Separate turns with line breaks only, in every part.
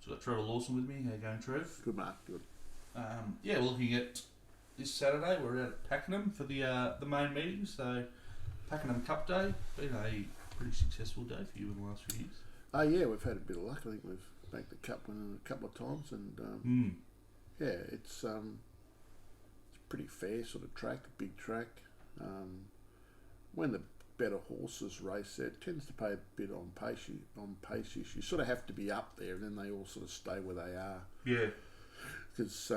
So I've got Trevor Lawson with me. How you going, Trev?
Good, Mark. Good.
We're looking at this Saturday. We're out at Pakenham for the main meeting. So Pakenham Cup Day. Been a pretty successful day for you in the last few years.
Yeah, we've had a bit of luck. I think we've banked the cup winner a couple of times, and it's a pretty fair sort of track, a big track. When the better horses race there, it tends to pay a bit on pace. You sort of have to be up there, and then they all sort of stay where they are.
Yeah.
Because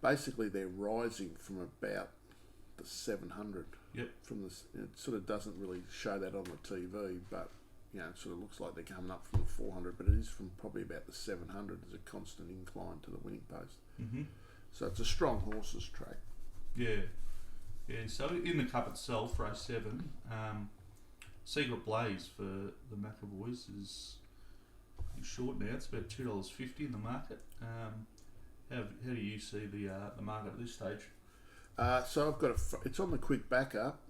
basically they're rising from about the 700.
Yep.
It sort of doesn't really show that on the TV, but it sort of looks like they're coming up from the 400, but it is from probably about the 700. There's a constant incline to the winning post.
Mm-hmm.
So it's a strong horses track.
Yeah. Yeah. So in the cup itself, race 7, Secret Blaze for the McAvoys is short now. It's about $2.50 in the market. How do you see the market at this stage?
So I've got it's on the quick backup.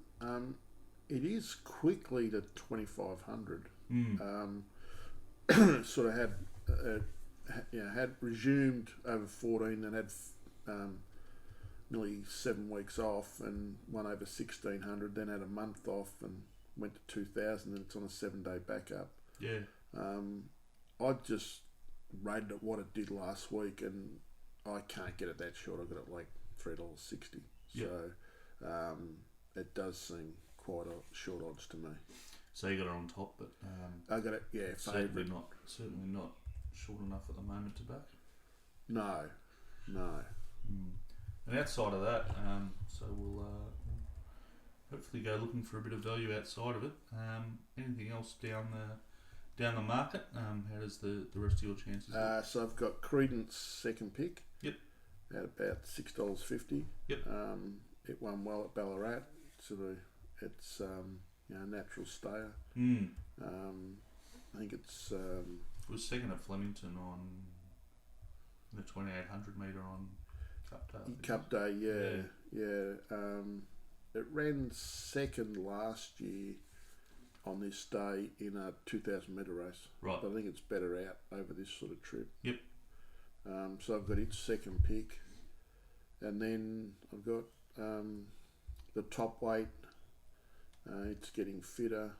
It is quickly to 2,500. Sort of had resumed over 14 and had nearly 7 weeks off and won over 1,600. Then had a month off and went to 2,000. And it's on a 7-day backup.
Yeah.
I just rated it what it did last week, and I can't get it that short. I got it like $3.60.
Yep.
So it does seem quite a short odds to me.
So you got it on top, but
I got it,
certainly
favourite.
not short enough at the moment to back.
No.
And outside of that, so we'll hopefully go looking for a bit of value outside of it. Anything else down the market? How does the rest of your chances look?
So I've got Credence second pick.
Yep.
At about $6.50.
Yep.
It won well at Ballarat. It's natural stayer. I think it's
It was second at Flemington on the 2,800 metre on Cup Day.
Cup Day, yeah. It ran second last year on this day in a 2,000 metre race.
Right.
But I think it's better out over this sort of trip.
Yep.
So I've got its second pick, and then I've got the top weight. It's getting fitter.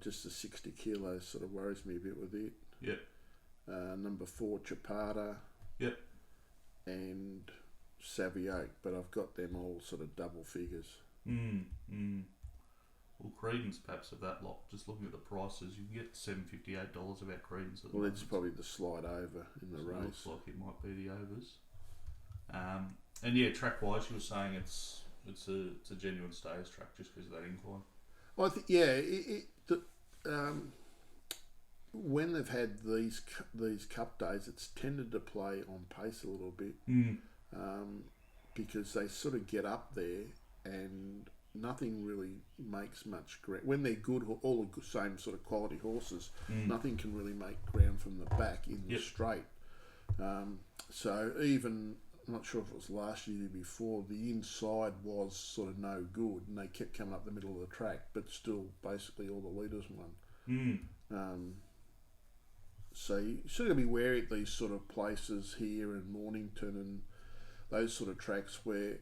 Just the 60 kilos sort of worries me a bit with it.
Yep.
Number 4, Chapada.
Yep.
And Savvy Oak, but I've got them all sort of double figures.
Well, Credence perhaps of that lot, just looking at the prices, you can get $758 about Credence at the moment.
It's probably the slide over in the race.
It looks like it might be the overs. And yeah, track wise, you were saying it's a genuine stayers track just because of that incline.
Well, I think when they've had these cup days, it's tended to play on pace a little bit because they sort of get up there and nothing really makes much ground. When they're good, all the same sort of quality horses, nothing can really make ground from the back in the straight. So even, I'm not sure if it was last year or before, the inside was sort of no good and they kept coming up the middle of the track, but still basically all the leaders won. So you sort of be wary at these sort of places here in Mornington and those sort of tracks where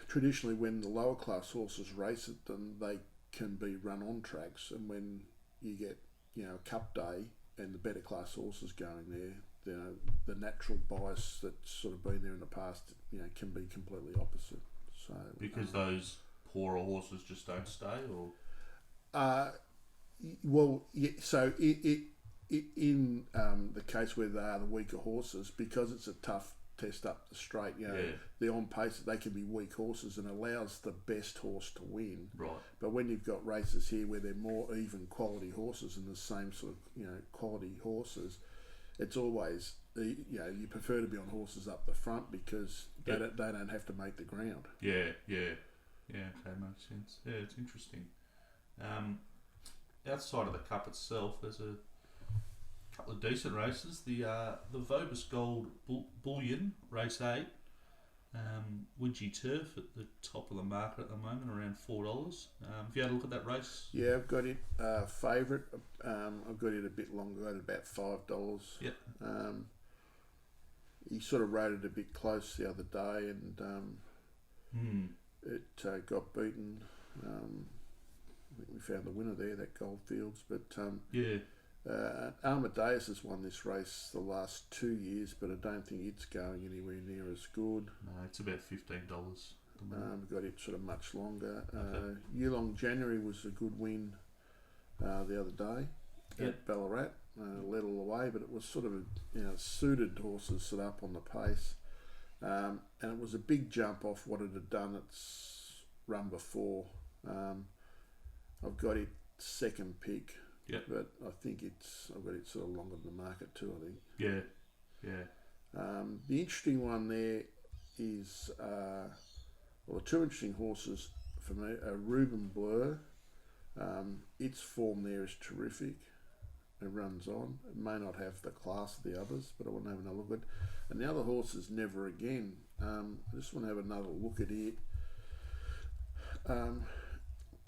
traditionally when the lower class horses race at them, they can be run on tracks, and when you get a cup day and the better class horses going there, the natural bias that's sort of been there in the past, can be completely opposite. So
because those poorer horses just don't stay, or
so in the case where they are the weaker horses, because it's a tough test up the straight, they're on pace, they can be weak horses and allows the best horse to win.
Right.
But when you've got races here where they're more even quality horses and the same sort of quality horses, it's always you prefer to be on horses up the front because they don't have to make the ground.
Okay, makes sense. Yeah, it's interesting. Outside of the cup itself, there's a couple of decent races. The Vobis Gold Bullion race 8. Widgie Turf at the top of the market at the moment, around $4. Have you had a look at that race?
Yeah, I've got it favourite. I've got it a bit longer, at about $5.
Yep.
He sort of rode it a bit close the other day, and it got beaten. I think we found the winner there, that Goldfields. But Amadeus has won this race the last 2 years, but I don't think it's going anywhere near as good.
No, it's about $15.
Got it sort of much longer.
Okay.
Yulong January was a good win the other day at Ballarat. Led all the way, but it was sort of suited horses set up on the pace, and it was a big jump off what it had done its run before. I've got it second pick, but I think I've got it sort of longer than the market too, I think. The interesting one there is the two interesting horses for me are Ruben Blur. Its form there is terrific. It runs on. It may not have the class of the others, but I want to have another look at it. And the other horse is Never Again. I just want to have another look at it.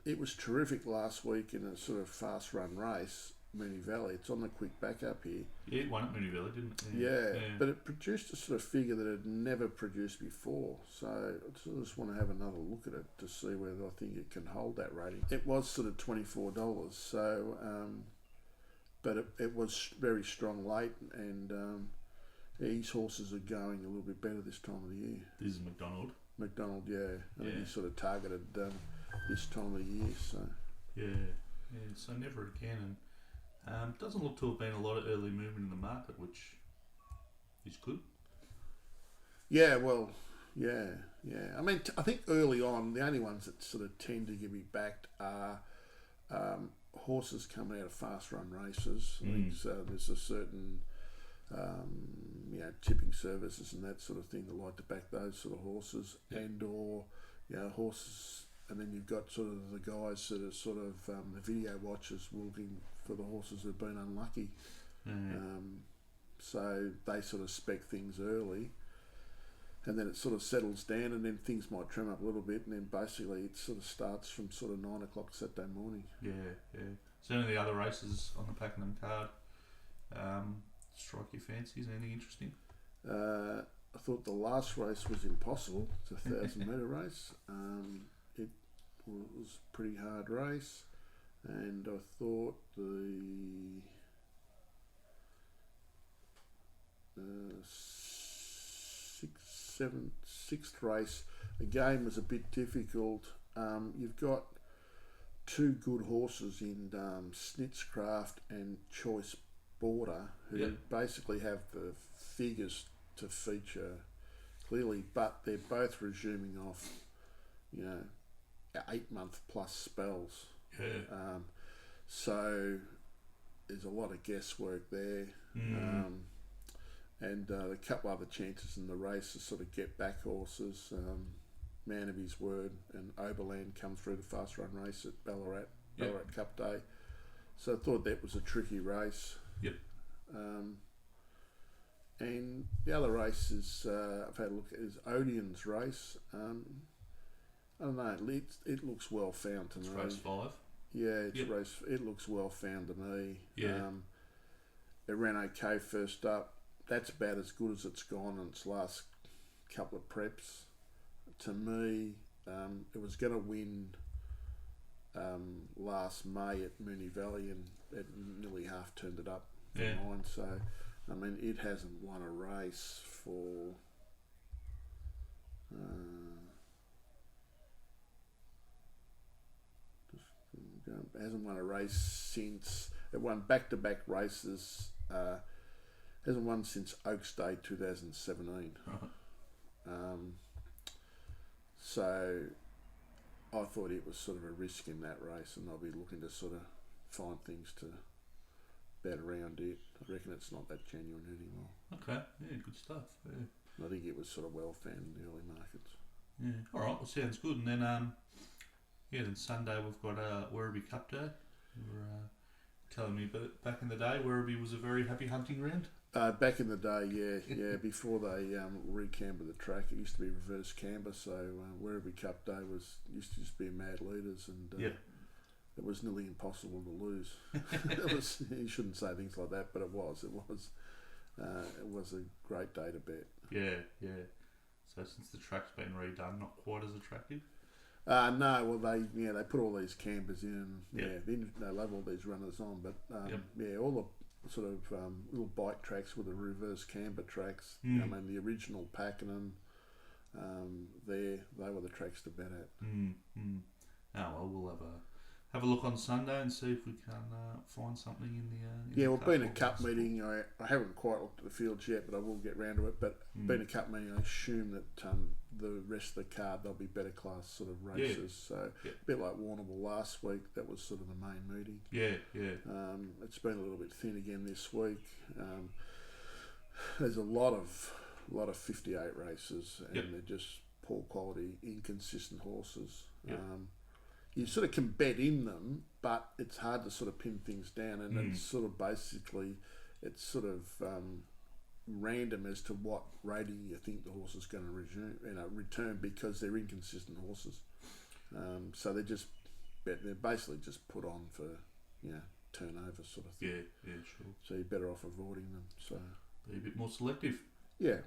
It was terrific last week in a sort of fast run race, Moonee Valley. It's on the quick back up here.
Yeah, it won at Moonee Valley, didn't it?
Yeah, but it produced a sort of figure that it had never produced before. So I just want to have another look at it to see whether I think it can hold that rating. It was sort of $24, so... but it was very strong late, and his horses are going a little bit better this time of the year.
This is McDonald.
McDonald, yeah. I think he sort of targeted this time of the year. So
So Never Again, and doesn't look to have been a lot of early movement in the market, which is good.
Yeah, well, yeah. I mean, I think early on, the only ones that sort of tend to get me backed are horses coming out of fast run races. I think there's a certain tipping services and that sort of thing that like to back those sort of horses, and or horses, and then you've got sort of the guys that are sort of the video watchers looking for the horses that have been unlucky. So they sort of spec things early, and then it sort of settles down, and then things might trim up a little bit, and then basically it sort of starts from sort of 9 o'clock Saturday morning.
So any of the other races on the Pakenham card strike your fancies? Anything interesting?
I thought the last race was impossible. It's a 1,000-metre race. It was a pretty hard race, and I thought the sixth race again was a bit difficult. You've got two good horses in Snitzcraft and Choice Border, who basically have the figures to feature clearly, but they're both resuming off 8-month plus spells. So there's a lot of guesswork there. And a couple other chances in the race to sort of get back horses. Man of His Word and Oberland come through the fast run race at Ballarat Cup Day. So I thought that was a tricky race. And the other race is I've had a look at is Odeon's race. I don't know. It looks well found to me.
It's race 5.
Yeah, race. It looks well found to me.
Yeah.
It ran okay first up. That's about as good as it's gone in its last couple of preps. To me, it was going to win last May at Moonee Valley, and it nearly half turned it up for mine. So, I mean, it hasn't won a race for hasn't won a race since it won back-to-back races. Hasn't won since Oaks Day 2017. So I thought it was sort of a risk in that race, and I'll be looking to sort of find things to bet around it. I reckon it's not that genuine anymore.
Okay, good stuff.
I think it was sort of well found in the early markets.
All right, well, sounds good. And then then Sunday we've got Werribee Cup Day. We're telling me, but back in the day, Werribee was a very happy hunting ground.
Back in the day, yeah, before they recambered the track, it used to be reverse camber. So Werribee Cup Day used to just be mad leaders, and it was nearly impossible to lose. It was. You shouldn't say things like that, but it was. It was a great day to bet.
Yeah. So since the track's been redone, not quite as attractive.
No, well they put all these campers in. They love all these runners on, but all the sort of little bike tracks with the reverse camber tracks. I mean the original Pakenham. They were the tracks to bet at.
Oh well, we'll have a look on Sunday and see if we can find something in the.
Yeah, well, being a cup meeting, I haven't quite looked at the fields yet, but I will get round to it. But being a cup meeting, I assume that the rest of the card there'll be better class sort of races. So a bit like Warrnambool last week, that was sort of the main meeting. It's been a little bit thin again this week. There's a lot of 58 races, and they're just poor quality, inconsistent horses. You sort of can bet in them, but it's hard to sort of pin things down, and it's sort of basically, it's sort of random as to what rating you think the horse is going to return because they're inconsistent horses. So they're basically just put on for turnover sort of thing.
Yeah, sure.
So you're better off avoiding them. So
be a bit more selective.
Yeah.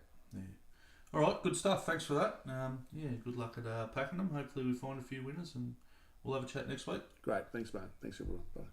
All right, good stuff. Thanks for that. Good luck at Pakenham. Hopefully we find a few winners and we'll have a chat next week.
Great. Thanks, mate. Thanks, everyone. Bye.